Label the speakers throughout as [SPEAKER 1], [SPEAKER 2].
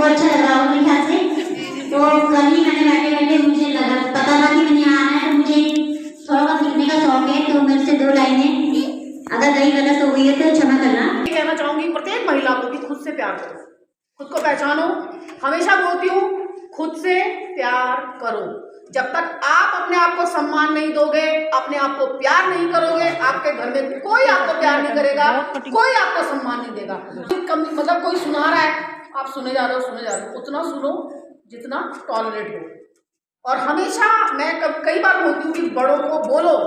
[SPEAKER 1] सबको अच्छा लग रहा होगा मेरे ख्याल से। तो कल ही मैंने बैठे बैठे मुझे लगा पता था कि मैंने आना है, तो मुझे थोड़ा बहुत लिखने का शौक है, तो मेरे से 2 लाइनें अगर कहीं गलत हो गई है तो क्षमा करना।
[SPEAKER 2] कहना चाहूंगी प्रत्येक महिला को कि खुद से प्यार करो, खुद को पहचानो। हमेशा बोलती हूँ खुद से प्यार करो। जब तक आप अपने आप को सम्मान नहीं दोगे, अपने आप को प्यार नहीं करोगे, आपके घर में कोई आपको प्यार नहीं करेगा, कोई आपको सम्मान नहीं देगा। मतलब कोई सुना रहा है, आप सुने जा रहे हो, उतना सुनो जितना टॉलरेट हो। और हमेशा मैं कई बार बोलती हूँ कि बड़ों को बोलो,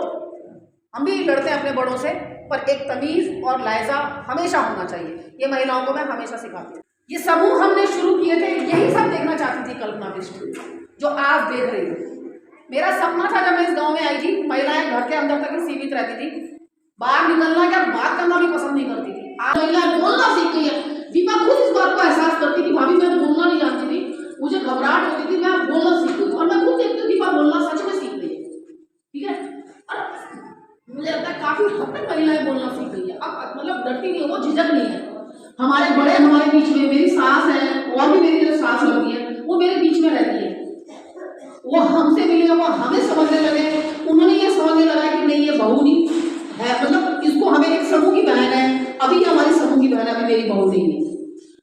[SPEAKER 2] हम भी लड़ते हैं अपने बड़ों से, पर एक तमीज और लायजा हमेशा होना चाहिए। ये महिलाओं को मैं हमेशा सिखाती हूँ। ये समूह हमने शुरू किए थे, यही सब देखना चाहती थी कल्पना बिष्ट, जो आज देख रही हूँ। मेरा सपना था जब मैं इस गांव में आई थी, महिलाएं घर के अंदर तक ही सीमित रहती थी, बाहर निकलना क्या बात करना भी पसंद नहीं करती थी। आज महिलाएं बोलना सीख गई है। दीपा खुद इस बात को एहसास करती थी, भाभी मैं बोलना नहीं जानती थी, मुझे घबराहट होती थी, मैं बोलना सीख गई। और मैं खुद देखती हूँ दीपा बोलना सच में सीख गई है। ठीक है, मुझे लगता है काफी हद तक महिलाएं बोलना सीख गई है। अब मतलब डरती नहीं है, वो झिझक नहीं है। हमारे बड़े हमारे बीच में, मेरी सास है और भी मेरी जो सास लगती है वो मेरे बीच में रहती है, वो हमसे मिले, वो हमें समझने लगे, उन्होंने ये समझने लगा कि नहीं ये बहू नहीं है, मतलब इसको हमें एक समूह की बहन है, अभी हमारी समूह की बहन, अभी मेरी बहू नहीं है।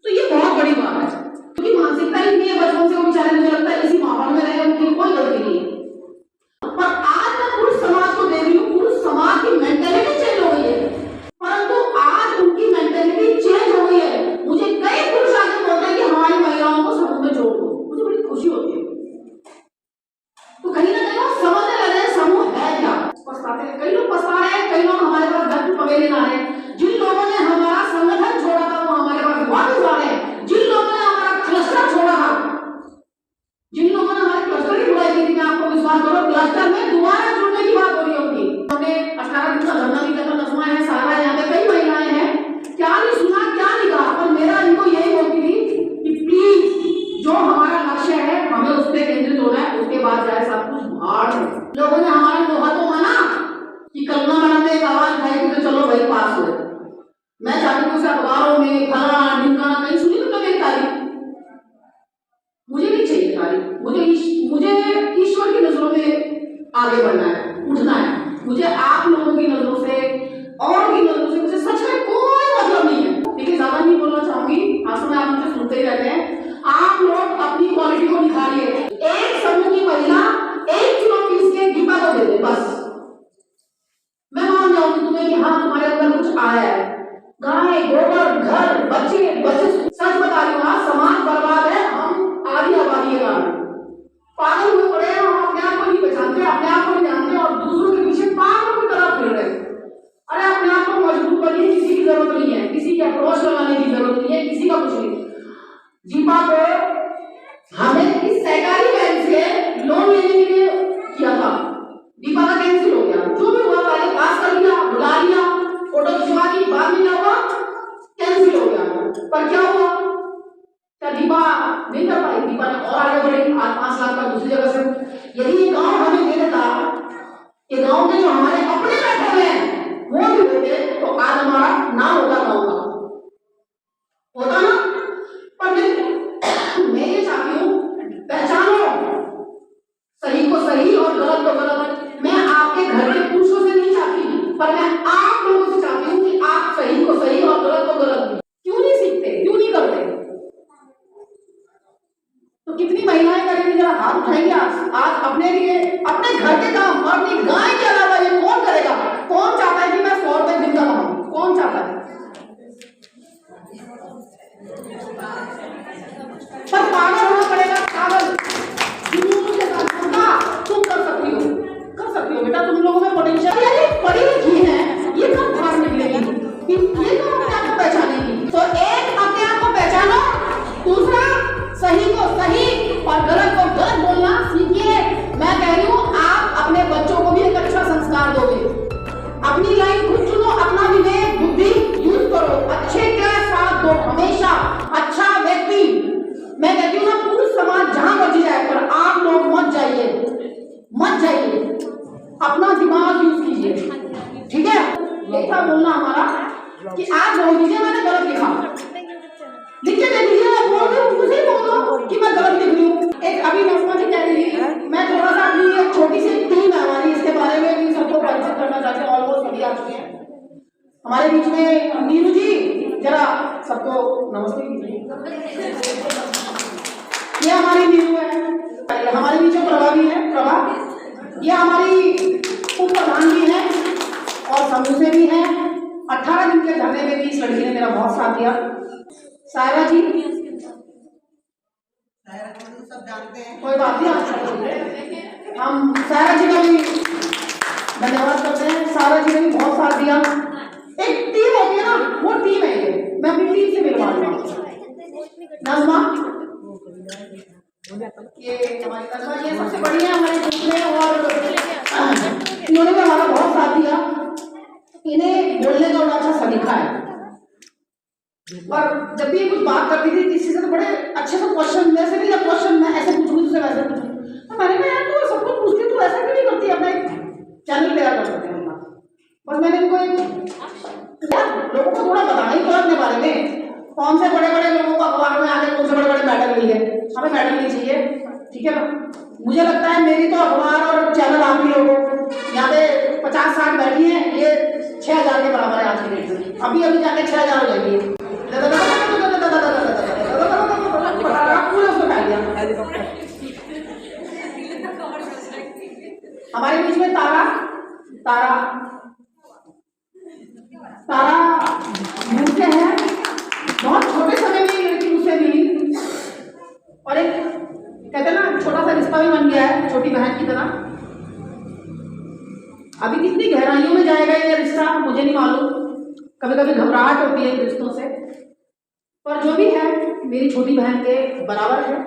[SPEAKER 2] तो ये बहुत बड़ी बात है, क्योंकि मानसिकता ही नहीं है बचपन से, वो बेचारे मुझे लगता है इसी माहौल में रहे, उनकी कोई गलती नहीं है। पर आज मैं पुरुष समाज को देख रही हूँ, पुरुष समाज की मेंटेलिटी चेंज हो गई है, परंतु आज उनकी मेंटेलिटी चेंज हो गई है। मुझे कई पुरुष आगे बोलते हैं कि हमारी महिलाओं को समूह में जोड़ दो, मुझे बड़ी खुशी होती है। तो कहीं ना कहीं वो समझने लगे समूह है क्या। पछताते हैं, कई लोग पछता रहे हैं, कई लोग हमारे पास घर की पवेली ला रहे हैं। जिन लोगों ने हमारा संगठन छोड़ा था वो हमारे पास वापस आ रहे हैं। जिन लोगों ने हमारा क्लस्टर छोड़ा था, जिन लोगों ने हमारे क्लस्टर की बुराई की थी, मैं आपको विश्वास करो क्लस्टर में दोबारा जुड़ने की बात हो रही होगी। हमने 18 दिन का धरना भी किया, नजमा है, सारा यहाँ पे कई महिलाएं हैं, क्या नहीं सुना क्या नहीं कहा, पर मेरा इनको यही बोलती थी कि प्लीज जो हमारा लक्ष्य है हमें उस पर केंद्रित होना है, उसके बाद जाए सब कुछ भाड़ में। लोगों ने हमारा लोहा तो माना कि कल्पना मैडम ने एक आवाज उठाई कि तो चलो भाई पास हो। मैं चाहती हूँ अखबारों में फला ढिमकाना कहीं सुनी तुमने मेरी तारीफ? मुझे नहीं चाहिए तारीफ, मुझे ईश्वर की नजरों में आगे बढ़ना है, उठना है। मुझे आप लोगों की नजरों से और की नजरों से मुझे सच में कोई मतलब नहीं है। लेकिन ज्यादा नहीं बोलना चाहूंगी, हर समय आप मुझे सुनते ही रहते हैं। आप लोग अपनी क्वालिटी को निखारिए। एक समूह की महिला 1 किलो पीस के दीपा को दे दे, बस मैं मान जाऊंगी तुम्हें कि हाँ तुम्हारे अंदर कुछ आया है। गाय गोबर घर बच्चे सच बता रही हूँ, समाज बर्बाद है, हम आधी आबादी है, पागल हुए पड़े हैं, हम अपने आप को नहीं पहचानते, अपने आप को नहीं जानते और दूसरों के पीछे पागलों की तरह फिर रहे। अरे अपने आप को मजबूत करिए, किसी की जरूरत नहीं है, किसी के अप्रोच लगाने की जरूरत नहीं है, किसी का कुछ नहीं। दीपा को हमें इस सहकारी बैंक से लोन लेने के लिए किया था, दीपा का कैंसिल हो गया। जो भी हुआ पहले पास कर लिया, बुला लिया, फोटो खिंचवा दी, बाद में क्या हुआ कैंसिल हो गया। पर क्या हुआ, क्या दीपा नहीं कर पाई? दीपा ने और आगे बढ़ी, आज 5 लाख का दूसरी जगह से। यदि ये गांव हमें दे देता, ये गांव के जो हमारे अपने बैठे हुए हैं वो भी देते, तो आज हमारा नाम होता गांव का, होता ना। पर मैं ये चाहती हूँ पहचानो सही को सही और गलत को गलत। मैं आपके घर के पुरुषों से नहीं चाहती, पर मैं आप लोगों से चाहती हूँ कि आप सही को सही और गलत को गलत क्यों नहीं सीखते, क्यों नहीं करते? तो कितनी महिलाएं करेंगी, जरा हाथ उठाएंगे आज अपने लिए, अपने घर के काम और अपनी गाय के अलावा ये कौन करेगा? कौन चाहता है कि मैं 100 रुपए दिन का कमाऊं? कौन चाहता है? पर पागल होना पड़ेगा, पागल जुनून के साथ। तुम कर सकती हो बेटा, तुम लोगों में पोटेंशियल है, ये पढ़ी लिखी है, ये कब बाहर निकलेगी, ये कब अपने आप को पहचानेगी? तो एक अपने आप को पहचानो, दूसरा सही को सही और गलत को गलत बोलना सीखिए। मैं कह रही हूँ आप अपने बच्चों को भी एक अच्छा संस्कार दोगे। अपनी लाइन खुद चुनो, अपना विवेक बुद्धि यूज करो, अच्छे का साथ दो, हमेशा अच्छा व्यक्ति। मैं कहती हूँ ना पुरुष समाज जहां मर्जी जाए, पर आप लोग मत जाइए, अपना दिमाग यूज कीजिए, ठीक है? ये था बोलना हमारा कि आप बोल दीजिए मैंने गलत लिखा, लिख के दे दीजिए, बोल दो, मुझे बोल ये हमारी नीरू है, हमारे नीचे प्रभा भी है, प्रभा ये हमारी उप प्रधान भी है और समूह से भी है। 18 दिन के धरने में भी इस लड़की ने मेरा बहुत साथ दिया। सायरा जी
[SPEAKER 3] सब जानते हैं,
[SPEAKER 2] कोई बात नहीं, हम सायरा जी का भी धन्यवाद करते हैं। सायरा जी ने भी बहुत साथ दिया। एक टीम होती है ना, वो टीम है ये। मैं अपनी टीम से मिलवा रहा हूँ। नज़मा ये हमारी नज़मा ये सबसे बड़ी है हमारे ग्रुप में और इन्होंने भी हमारा बहुत साथ दिया। इन्हें बोलने का बड़ा अच्छा सलीका है और जब भी ये कुछ बात करती थी किसी से तो बड़े अच्छे से क्वेश्चन, वैसे भी जब क्वेश्चन मैं ऐसे पूछूंगी तुझसे वैसे पूछूंगी तो मैंने कहा यार तू सब कुछ पूछती तू ऐसा क्यों नहीं करती, अपना एक चैनल तैयार कर सकते हैं उनका। बस मैंने इनको यार लोगों को थोड़ा बताना ही तो अपने बारे में, कौन से बड़े बड़े लोगों को अखबार में आके कौन से बड़े बड़े मेडल मिल गए, हमें मेडल नहीं चाहिए, ठीक है ना। मुझे लगता है मेरी तो अखबार और चैनल आप ही लोगों यहाँ पे 50-60 बैठी हैं, ये 6000 के बराबर है आज की डेट में। अभी अभी जाके 6000 हो जाएगी, पूरे उसको डाल दिया। हमारे बीच में तारा तारा तारा मुझसे है, बहुत छोटे समय में ये लड़की मुझसे मिली और एक कहते हैं ना छोटा सा रिश्ता भी बन गया है, छोटी बहन की तरह। अभी कितनी गहराइयों में जाएगा ये रिश्ता मुझे नहीं मालूम, कभी कभी घबराहट होती है रिश्तों से, पर जो भी है मेरी छोटी बहन के बराबर है।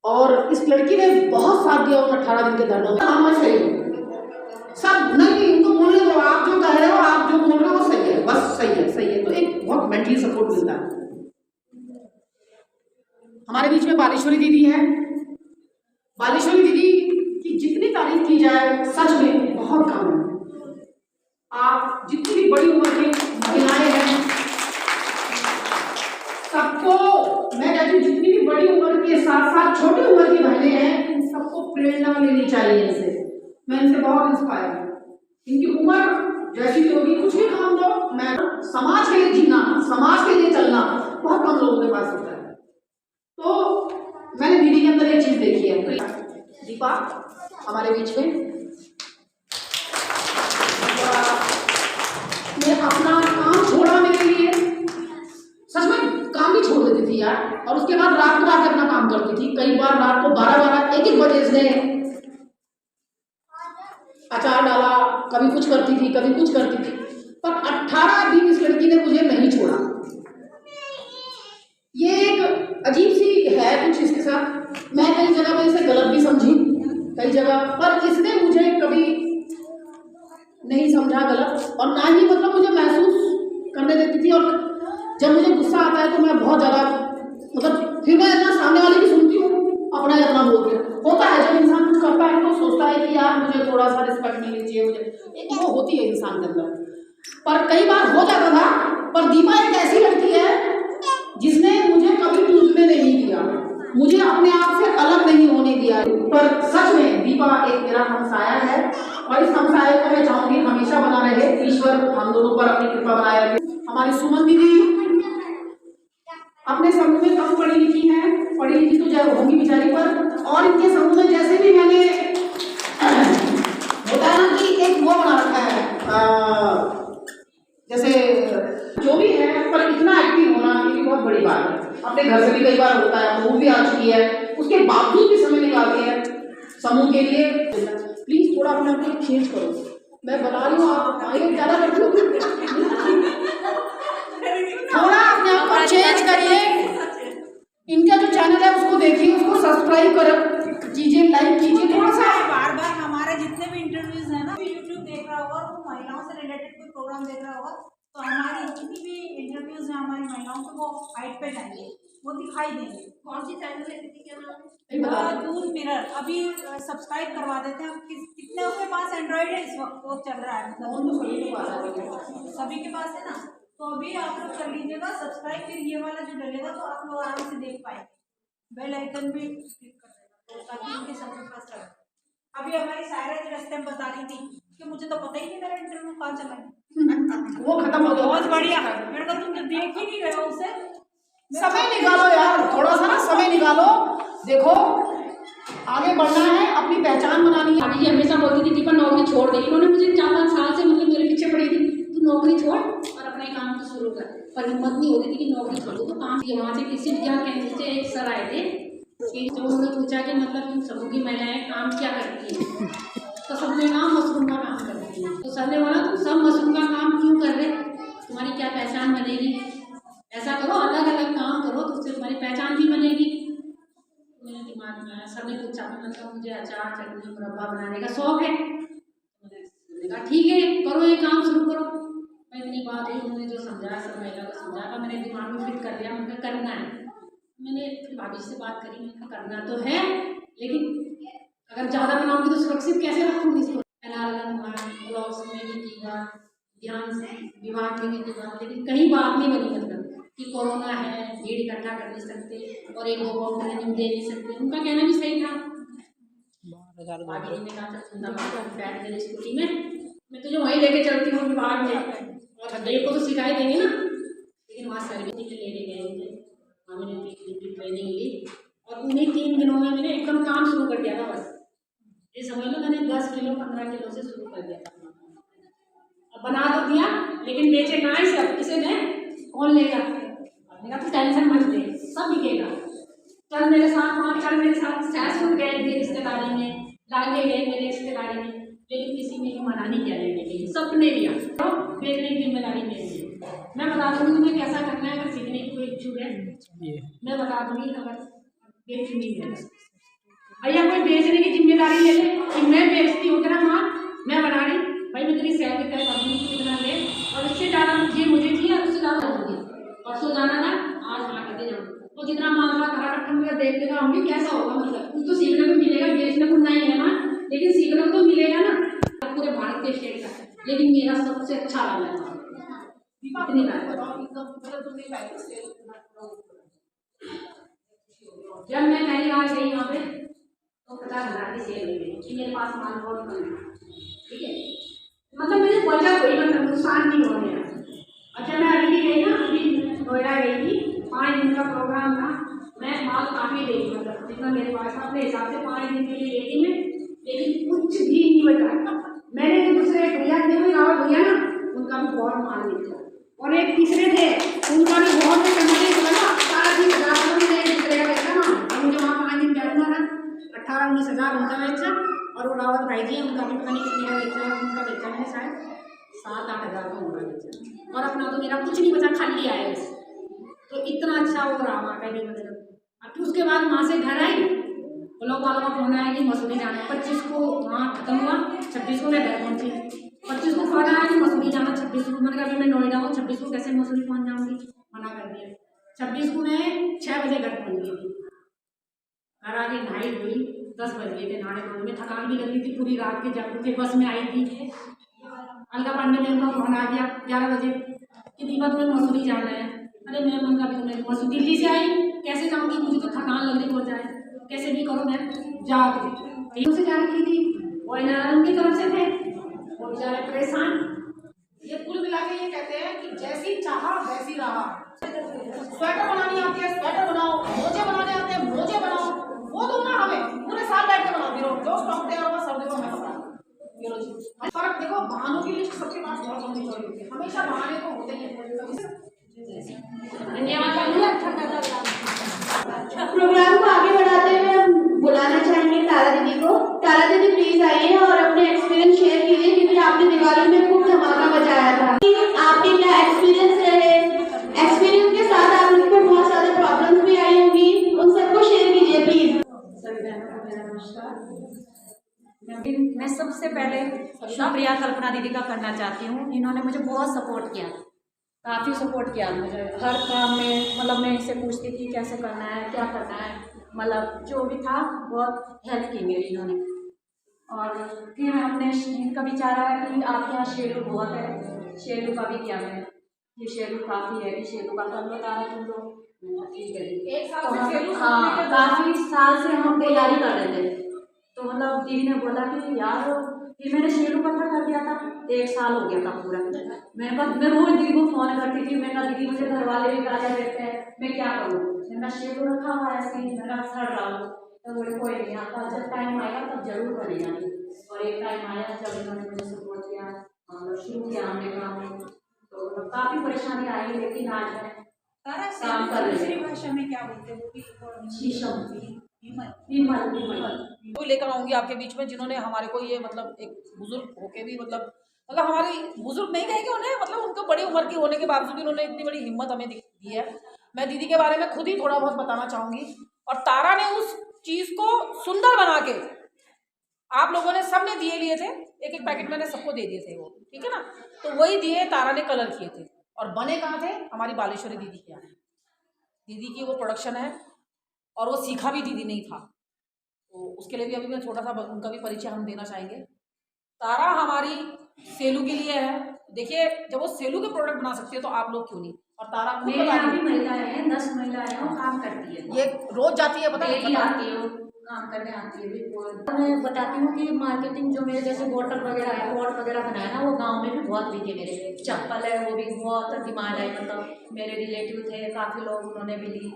[SPEAKER 2] और इस लड़की ने बहुत साथ दिया उन 18 दिन के धरनों में। हम सही हो सब नहीं, इनको बोलने दो, आप जो कह रहे हो आप जो बोल रहे हो वो सही है, बस सही है सही है, तो एक बहुत मेंटली सपोर्ट मिलता है। हमारे बीच में बालेश्वरी दीदी है। बालेश्वरी दीदी की जितनी तारीफ की जाए सच में बहुत कम है। आप जितनी भी बड़ी उम्र की महिलाएं हैं सबको, मैं कहती हूँ जितनी भी बड़ी उम्र के साथ साथ छोटी उम्र की बहनें हैं इन सबको प्रेरणा लेनी चाहिए इनसे। मैं इनसे बहुत इंस्पायर हूँ। इनकी उम्र जैसी भी होगी कुछ भी काम दो, मैं समाज के लिए जीना, समाज के लिए चलना बहुत कम लोगों के पास होता है। तो मैंने दीदी के अंदर एक चीज देखी है। दीपा हमारे बीच में मैं अपना काम छोड़ा मेरे लिए, सच में काम भी छोड़ देती थी यार, और उसके बाद रात को आकर अपना काम करती थी। कई बार रात को 12-12 1-1 बजे से अचार डाला, कभी कुछ करती थी कभी कुछ करती थी, पर 18 दिन इस लड़की ने मुझे नहीं छोड़ा। ये एक अजीब सी है कुछ इसके साथ, मैं कई जगह में इसे गलत भी समझी कई जगह, पर इसने मुझे कभी नहीं समझा गलत, और ना ही मतलब मुझे महसूस करने देती थी। और जब मुझे गुस्सा आता है तो मैं बहुत ज़्यादा मतलब फिर मैं इतना सामने वाले की सुनती हूँ, अपना इतना बोलती हूँ। होता है जब इंसान कुछ करता है तो सोचता है कि यार मुझे थोड़ा सा रिस्पेक्ट मिलनी चाहिए, मुझे एक वो होती है इंसान के अंदर, पर कई बार हो जाता था। पर दीपा एक ऐसी लड़की है जिसने मुझे कभी टूटने नहीं दिया, मुझे अपने आप से अलग नहीं होने दिया। पर सच में दीपा एक मेरा हमसाया है और इस हमसाये को मैं चाहूंगी हमेशा बना रहे, ईश्वर हम दोनों पर अपनी कृपा बनाए रखे। हमारी सुमन दीदी अपने समूह में कम पढ़ी लिखी है, पढ़ी लिखी तो चाहे होंगी बेचारी, पर और इनके समूह में जैसे भी मैंने होता है ना कि एक वो बना रखा है जैसे जो भी है, पर इतना एक्टिव होना ये भी बहुत बड़ी बात है। अपने घर से भी कई बार होता है, वो भी आ चुकी है, उसके बावजूद भी समय निकालती है समूह के लिए। प्लीज थोड़ा अपने आप को चेंज करो, मैं बता रही हूँ आप ज़्यादा करती हो, थोड़ा अपने आप को चेंज करिए। इनका जो चैनल है उसको देखिए, उसको सब्सक्राइब कर कीजिए, लाइक कीजिए थोड़ा सा।
[SPEAKER 3] बार बार हमारे जितने भी इंटरव्यूज है ना, यूट्यूब देख रहा होगा, वो महिलाओं से रिलेटेड कोई प्रोग्राम देख रहा होगा, तो हमारी जितनी भी इंटरव्यूज हैं हमारी महिलाओं के वो हाइट पे जाएंगे, वो दिखाई देंगे। कौन सी चैनल है, क्या नाम है? दूध मिरर। अभी सब्सक्राइब करवा देते हैं। कितने के पास एंड्रॉइड है इस वक्त, वो चल रहा है, मतलब सभी के पास है ना, तो अभी आप लोग कर लीजिएगा सब्सक्राइब, फिर ये वाला जो डलेगा तो आप लोग आराम से देख पाएंगे। बेल आइकन भी क्लिक कर देगा तो ताकि उनके सबके पास रहे। अभी हमारी सायरा जी रास्ते में बता रही थी कि मुझे तो पता ही नहीं मेरा इंटरव्यू कहाँ चला है।
[SPEAKER 2] वो खत्म हो गया,
[SPEAKER 3] बहुत बढ़िया। मैंने कहा तुम तो देख ही नहीं रहे हो उसे।
[SPEAKER 2] समय निकालो यार, थोड़ा सा ना समय निकालो, देखो आगे बढ़ना है, अपनी पहचान बनानी है।
[SPEAKER 4] भाभी जी हमेशा बोलती थी दीपा नौकरी छोड़ दे। इन्होंने मुझे 4-5 साल से मतलब मेरे पीछे पड़ी थी, तू नौकरी छोड़ और अपने काम को शुरू कर, पर हिम्मत नहीं होती थी कि नौकरी छोड़ दो। तो काम किया वहाँ से किसी क्या कहते थे, एक सर आए थे कि जो उन्होंने पूछा कि मतलब तुम समूह की महिलाएं काम क्या करती हैं, तो सबने कहा मशरूम का काम करती हैं। तो सर ने बोला तुम सब मशरूम का काम क्यों कर रहे, तुम्हारी क्या पहचान बनेगी, ऐसा करो अलग अलग काम करो तो उससे तुम्हारी पहचान भी बनेगी। मेरे दिमाग में आया, सर ने पूछा मतलब मुझे अचार चटनी मुरब्बा बनाने का शौक है। मैंने कहा ठीक है करो ये काम शुरू करो। मैं इतनी बात हुई, उन्होंने जो समझाया सब महिला को समझाया, मैंने दिमाग में फिट कर लिया, मुझे करना है। मैंने फिर भाभी से बात करी, मैंने कहा करना तो है लेकिन अगर ज़्यादा बनाऊंगी तो सुरक्षित कैसे रखूँगी इसको। ब्लॉग्स में भी की बात, ध्यान से विभाग में भी की बात, लेकिन कहीं बात नहीं बनी मतलब कि कोरोना है भीड़ इकट्ठा कर नहीं सकते और एक लोगों को ट्रेनिंग दे नहीं सकते। उनका कहना भी सही था। भाभी ने कहा बैठ मेरी स्कूटी में, मैं तुझे वहीं लेके चलती हूँ विभाग में, और एक को तो सिखाई देंगे ना। लेकिन वहाँ सर्विसिंग के लेने गए थे, मैंने 3 दिन की ट्रेनिंग ली और उन्हीं 3 दिनों में मैंने एकदम काम शुरू कर दिया था। बस ये समझ लो मैंने 10 किलो 15 किलो से शुरू कर दिया था। अब बना तो दिया लेकिन बेचे कहाँ से, अब किसे दें, कौन लेगा। तो टेंशन मत ले, सब बिकेगा। चल मेरे साथ सैसुर गए मेरी रिश्तेदारी में, लागे गए मेरी रिश्तेदारी में, लेकिन किसी ने भी मना नहीं किया लेने के लिए, सबने लिया। तो बेचने की जिम्मेदारी मेरी है। मैं बता दूंगी तुम्हें कैसा करना है, अगर सीखने की कोई इच्छुक है मैं बता दूंगी। अगर बेचनी है भैया कोई बेचने की जिम्मेदारी ले ले कि मैं बेचती हूँ तेरा माल मैं बना रही, भाई मैं तेरी सैलरी तय कर दूँगी कितना ले, और इससे ज़्यादा मुझे चाहिए और उससे ज़्यादा दूँगी। परसों जाना था, आज ला के दे जाऊँ, तो जितना मामला करा रखा मुझे देख लेगा होंगे कैसा होगा। मतलब कुछ तो सीखने को मिलेगा, बेचने को नहीं है ना, लेकिन सीखने को तो मिलेगा ना पूरे भारत के स्टेट का। लेकिन मेरा सबसे अच्छा वाला है इतनी बात जब मैं पहली बार गई वहाँ पे तो 50,000 की सेल हुई कि मेरे पास माल बहुत कम था, ठीक है, मतलब मेरे बचत हुई, मतलब नुकसान नहीं हो गया। अच्छा मैं अभी गई ना, अभी नोएडा गई थी, 5 दिन का प्रोग्राम था, मैं माल काफ़ी ले मतलब जितना मेरे पास अपने हिसाब से 5 दिन के लिए लेती मैं, लेकिन कुछ भी नहीं बचा। मैंने जो दूसरे भैया थे वो रावत भैया ना, उनका भी बहुत माल निकला, और एक तीसरे थे उनका भी बहुत सारा चीज मुझे वहाँ 5 दिन बैठना था। 18-19 हज़ार उनका बेचा, और वो रावत भाई जी उनका भी पता नहीं कितने का बेचा, उनका बेचा मैंने शायद 7-8 हज़ार का उनका बेचा, और अपना तो मेरा कुछ नहीं बचा, खाली आया बस। तो इतना अच्छा वो रहा वहाँ का भी मतलब। अब उसके बाद वहाँ से घर आई, ब्लॉक वालों का फोन आया कि मसूरी जाना है। 25 को वहाँ खत्म हुआ, 26 को मैं घर पहुँची। 25 को फोन आया कि मसूरी जाना, 26 को मैंने कहा मैं नोएडा हूँ, 26 को कैसे मसूरी पहुँच जाऊँगी, मना कर दिया। 26 को मैं 6 बजे घर पहुँच गई थी, घर आके नहाई धोई, 10 बज गए थे नहाने धोने में, थकान भी लग रही थी पूरी रात के, जब फिर बस में आई थी। अलका पांडे ने उनका फोन आ गया 11 बजे कि दीपा तुम्हें मसूरी जाना है। अरे मैं मन का भी तुम्हें मसूरी दिल्ली से आई कैसे जाऊँगी, मुझे तो थकान लग रही हो जाए, कैसे भी करो मैं जाओ से जा रखी थी, वो उनकी तरफ से थे, वो बेचारे परेशान।
[SPEAKER 2] ये कुल मिला के ये कहते हैं कि जैसी चाहा वैसी रहा। स्वेटर बनानी आती है स्वेटर बनाओ, मोजे बनाने आते हैं मोजे बनाओ, वो दो ना हमें पूरे साल बैठ के बनाओ, गिरो जो स्टॉक तैयार होगा सर्दी को मैं कपड़ा गिरो जी। फर्क देखो, बहानों की लिस्ट सबके पास बहुत लंबी चौड़ी होती है, हमेशा बहाने तो होते ही हैं।
[SPEAKER 1] प्रोग्राम को आगे बढ़ाते हुए हम बुलाना चाहेंगे तारा दीदी को। तारा दीदी प्लीज आइए और अपने एक्सपीरियंस शेयर कीजिए, क्योंकि आपने दिवाली में खूब धमाका बजाया था। आपके क्या एक्सपीरियंस रहे, एक्सपीरियंस के साथ आप लोग को बहुत सारे प्रॉब्लम्स भी आई होंगी, उन सबको शेयर कीजिए प्लीज।
[SPEAKER 3] मैं सबसे पहले शुक्रिया कल्पना दीदी का करना चाहती हूँ। इन्होंने मुझे बहुत सपोर्ट किया, काफ़ी सपोर्ट किया मुझे हर काम में। मतलब मैं इनसे पूछती थी कैसे करना है क्या करना है, मतलब जो भी था बहुत हेल्प की मेरी इन्होंने। और फिर हमने इनका विचार आया कि आपके यहाँ शेरू बहुत है, शेरू का भी किया मैंने, ये शेरू काफ़ी है कि शेरू का कर बता रहा तुम लोग, ठीक है।
[SPEAKER 2] एक साल से शेरू
[SPEAKER 3] हाँ काफ़ी साल से हम तैयारी कर रहे थे, तो मतलब दीदी ने बोला कि यार, फिर मैंने शेरू पत्ता कर दिया था, 1 साल हो गया था पूरा। मैं रोज दीदी को फ़ोन करती थी, मैं कहा दीदी मुझे घर वाले भी गालियाँ देते हैं, मैं क्या करूँ,
[SPEAKER 4] मेरा शेडो रखा हुआ है ऐसे ही, मेरा सड़ रहा हो तो बोले कोई नहीं, आपका जब टाइम आएगा तब जरूर बनेगा। और एक टाइम आया जब इन्होंने मुझे सपोर्ट किया, शुरू किया हमने काम, तो काफ़ी परेशानी आई, लेकिन आज मैं
[SPEAKER 3] तारा
[SPEAKER 4] काम कर रही
[SPEAKER 3] दूसरी
[SPEAKER 4] है।
[SPEAKER 3] भाषा में क्या बोलते हैं वो भी थोड़ा
[SPEAKER 4] शीशम,
[SPEAKER 3] विमल
[SPEAKER 4] विमल, विमल।
[SPEAKER 2] कोई लेकर आऊंगी आपके बीच में जिन्होंने हमारे को ये मतलब एक बुजुर्ग होके भी मतलब हमारी बुजुर्ग नहीं कहेंगे उन्हें, मतलब उनको बड़ी उम्र की होने के बावजूद भी उन्होंने इतनी बड़ी हिम्मत हमें दी है। मैं दीदी के बारे में खुद ही थोड़ा बहुत बताना चाहूँगी। और तारा ने उस चीज़ को सुंदर बना के, आप लोगों ने सबने दिए लिए थे, एक एक पैकेट मैंने सबको दे दिए थे वो, ठीक है ना, तो वही दिए तारा ने कलर किए थे। और बने कहाँ थे? हमारी बालेश्वरी दीदी के यहाँ। दीदी की वो प्रोडक्शन है और वो सीखा भी दीदी नहीं था, तो उसके लिए भी अभी मैं छोटा सा उनका भी परिचय हम देना चाहेंगे। तारा हमारी सेलू के लिए है। देखिए जब वो सेलू के प्रोडक्ट बना सकती है तो आप लोग क्यों नहीं। और तारा खुद
[SPEAKER 4] मेरे
[SPEAKER 2] बता
[SPEAKER 4] यहाँ
[SPEAKER 2] रही
[SPEAKER 4] भी महिलाएं हैं, 10 महिलाएं हैं, वो काम करती है।
[SPEAKER 2] ये रोज जाती है, पता
[SPEAKER 4] डेली
[SPEAKER 2] है
[SPEAKER 4] आती है, वो काम करने आती है बिल्कुल। मैं बताती हूँ कि मार्केटिंग जो मेरे जैसे बोतल वगैरह है, पॉट वगैरह बनाया ना, वो गांव में भी बहुत बिके। मेरे चप्पल है वो भी बहुत डिमांड है, मतलब मेरे रिलेटिव थे काफ़ी लोग, उन्होंने भी ली।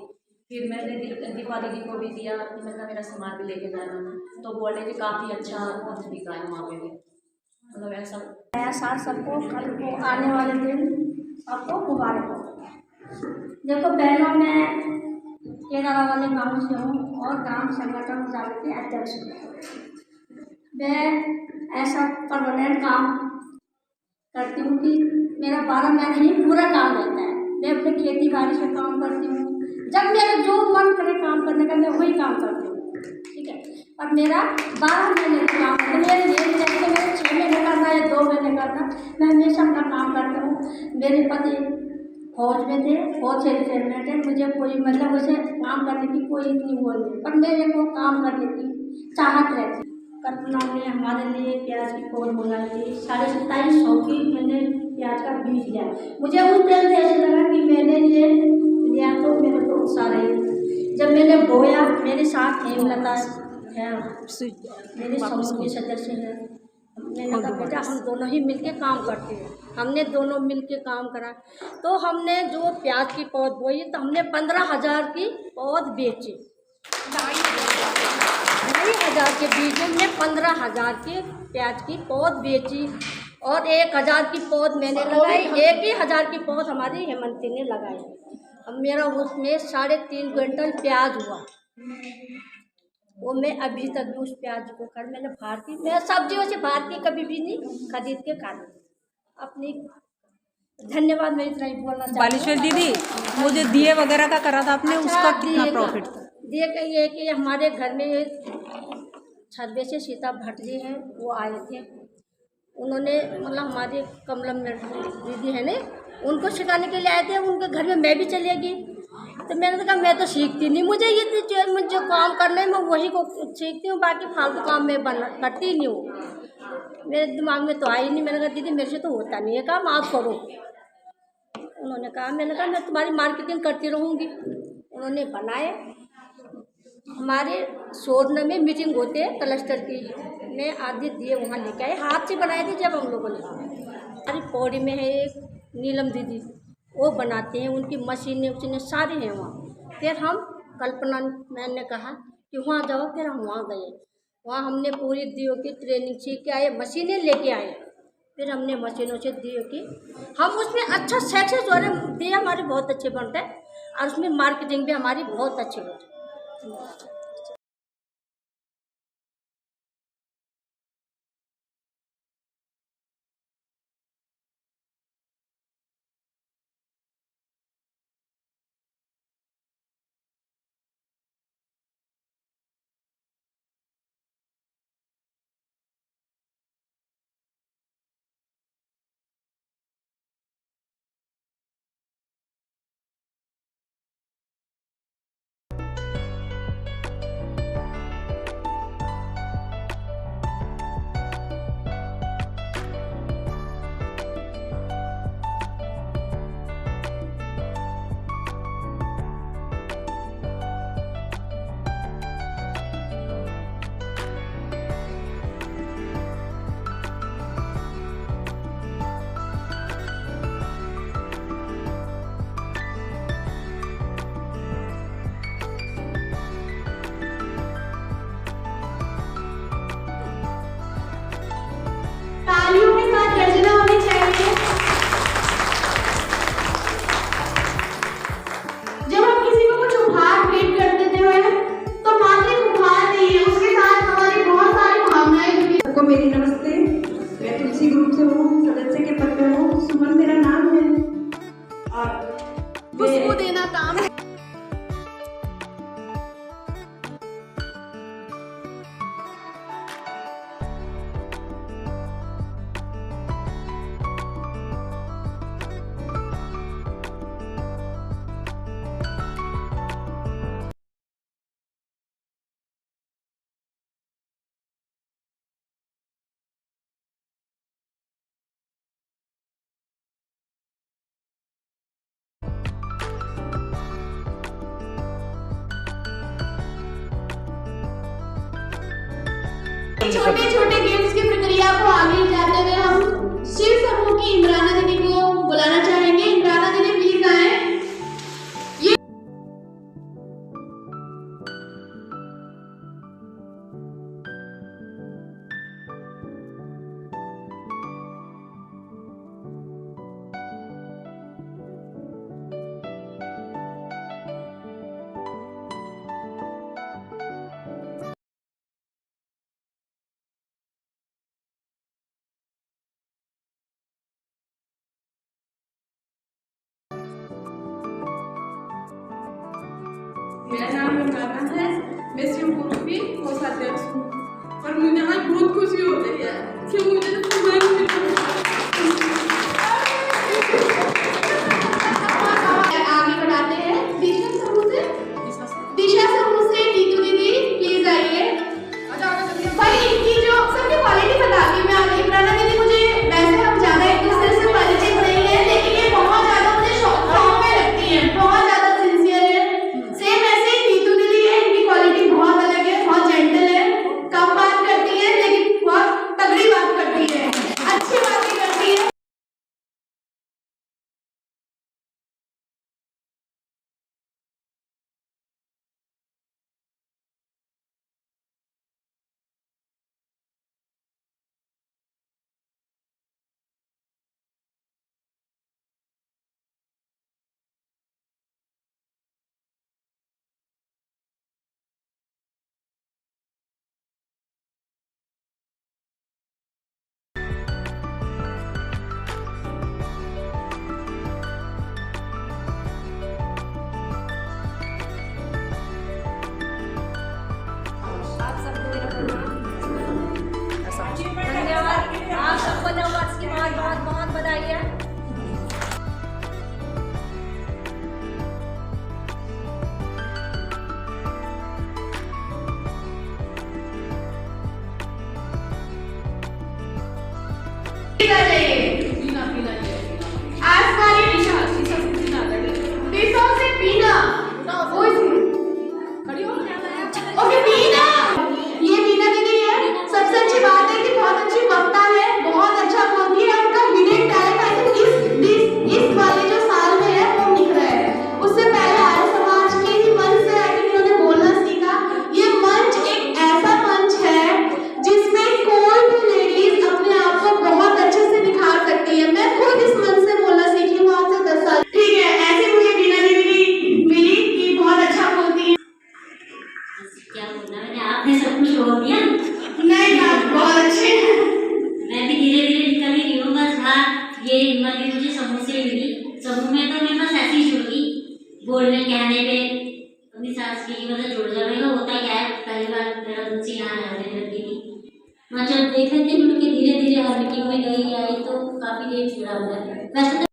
[SPEAKER 4] फिर मैंने दीपा दीदी को भी दिया कि मतलब मेरा सामान भी लेके जाना, तो बोले कि काफ़ी अच्छा बहुत बिका है वहाँ पे भी, मतलब ऐसा।
[SPEAKER 5] नया साल सबको, कल को आने वाले दिन सबको मुबारक हो। देखो बहनों, मैं केरला वाले गांव से हूँ और ग्राम संगठन समिति के अध्यक्ष हूँ। मैं ऐसा परमानेंट काम करती हूँ कि मेरा 12 महीने ही पूरा काम रहता है। मैं अपने खेती बाड़ी से काम करती हूँ, जब मेरा जो मन करे काम करने का मैं वही काम करती हूँ, ठीक है। और मेरा 12 महीने का काम है, मेरे लिए जैसे मेरे 6 महीने करना या 2 महीने करना, मैं हमेशा अपना काम करती हूँ। मेरे पति फौज में थे, फौज से रिटायरमेंट है, मुझे कोई मतलब उसे काम करने की कोई इतनी वो नहीं, पर मेरे को काम करने की चाहत रहती। कल्पना ने हमारे लिए प्याज की पौध मंगाई थी, 2750 की मैंने प्याज का बीज लिया। मुझे उस दिन से ऐसे लगा कि मैंने ये लिया तो मेरे को उत्साह रही। जब मैंने बोया, मेरे साथ हेमलता है, मेरे समूह के सदस्य हैं, मैंने कहा बेटा हम दोनों ही मिलके काम करते हैं। हमने दोनों मिलके काम करा, तो हमने जो प्याज की पौध बोई तो हमने 15,000 की पौध बेची। 2,500 के बीज में 15,000 की प्याज की पौध बेची और 1,000 की पौध मैंने लगाई, 1,000 की पौध हमारी हेमंती ने लगाई। अब मेरा उसमें 3.5 क्विंटल प्याज हुआ। वो मैं अभी तक भी उस प्याज को कर, मैंने भारतीय, मैं सब्जियों से भारतीय कभी भी नहीं खरीद के खा अपनी। धन्यवाद, मैं इतना ही बोलना चाहती हूँ।
[SPEAKER 3] बालेश्वर दीदी, वो जो दिए वगैरह का करा था आपने, उसका कितना प्रॉफिट था?
[SPEAKER 5] दिए का ये है कि हमारे घर में छब्बे से सीता भट्ट जी हैं, वो आए थे। उन्होंने मतलब हमारे कमलम दीदी है ने, उनको सिखाने के लिए आए थे। उनके घर में मैं भी चली गई, तो मैंने कहा मैं तो सीखती नहीं, मुझे ये मुझे काम करने में वही को सीखती हूँ, बाकी फालतू काम मैं करती नहीं हूँ। मेरे दिमाग में तो आई नहीं। मैंने कहा दीदी मेरे से तो होता नहीं है काम, आप करो। उन्होंने कहा, मैंने कहा मैं तुम्हारी मार्केटिंग करती रहूँगी। उन्होंने बनाए। हमारे सोरना में मीटिंग होते है क्लस्टर की, मैं आदि दिए वहाँ लेके आए, हाथ से बनाए थे जब हम लोगों ने। हमारी पौड़ी में है एक नीलम दीदी, वो बनाते हैं, उनकी मशीनें उसीने सारी हैं वहाँ। फिर हम कल्पना मैंने कहा कि वहाँ जाओ, फिर हम वहाँ गए। वहाँ हमने पूरी दियो की ट्रेनिंग सीख के आए, मशीनें लेके आए। फिर हमने मशीनों से दियो की, हम उसमें अच्छा सक्सेस हो रहे, दिए हमारे बहुत अच्छे बनते हैं और उसमें मार्केटिंग भी हमारी बहुत अच्छी होती है।
[SPEAKER 2] छोटे छोटे गेम्स की प्रक्रिया को आगे ले जाते हुए हम शिव समूह की इमराना दीदी को बुलाना चाहेंगे। इमराना दीदी प्लीज आए।
[SPEAKER 6] मेरा नाम इमराना है, मैं शिवपुर की कोषाध्यक्ष हूँ और मुझे आज बहुत खुशी हो रही है कि मुझे सम्मान मिला।
[SPEAKER 2] आगे बढ़ाते हैं दिशा समूह से। दिशा समूह से नीतू दीदी प्लीज आइए। भाई इनकी जो सबकी क्वालिटी बता दी मैं आगे। इमराना दीदी मुझे वैसे हम ज्यादा एक दूसरे से परिचित नहीं है, लेकिन ये बहुत ज्यादा मुझे शौक में लगती है, बहुत ज्यादा सिंसियर है। सेम ऐसे ही नीतू दीदी है, इनकी क्वालिटी बहुत अलग है, बहुत जेंटल है, कम बात करती है लेकिन बहुत तगड़ी बात करती है, अच्छी बातें करती है।
[SPEAKER 5] आप सबको नववर्ष की बहुत बहुत बहुत बधाई है।
[SPEAKER 2] ओके बीना, ये बीना दीदी है। सबसे अच्छी बात है कि बहुत अच्छी वक्ता है, बहुत अच्छा बोलती है। उनका हिडन टैलेंट आई थिंक इस वाले जो साल में है वो दिख रहा है। उससे पहले आर्य समाज के ही मंच से आई थिंक इन्होंने बोलना सीखा। ये मंच एक ऐसा मंच है जिसमें कोई भी लेडीज अपने आप को बहुत अच्छे से निखार सकती है। मैं खुद इस मंच से बोलना सीखी हूँ आज से 10 साल। ठीक है, ऐसे मुझे बीना दीदी मिली कि बहुत अच्छा बोलती है।
[SPEAKER 1] क्या बोलना, मैंने आपने सब कुछ बोल दिया।
[SPEAKER 2] नहीं आप बहुत अच्छे हैं।
[SPEAKER 1] मैं भी धीरे धीरे निकल ही रही हूँ। बस हाँ, ये हिम्मत भी मुझे समूह से मिली। समूह में तो मैं बस ऐसे ही जुड़ गई, बोलने कहने पे अपनी सास की मतलब जुड़ जाने का होता क्या है। पहली बार मेरा उनसे यहाँ रहने लगी थी, मैं जब देख रही थी उनके धीरे धीरे हर मीटिंग में गई आई तो काफी देर जुड़ा हुआ है। वैसे तो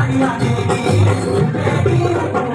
[SPEAKER 7] गाड़ियाँ देगी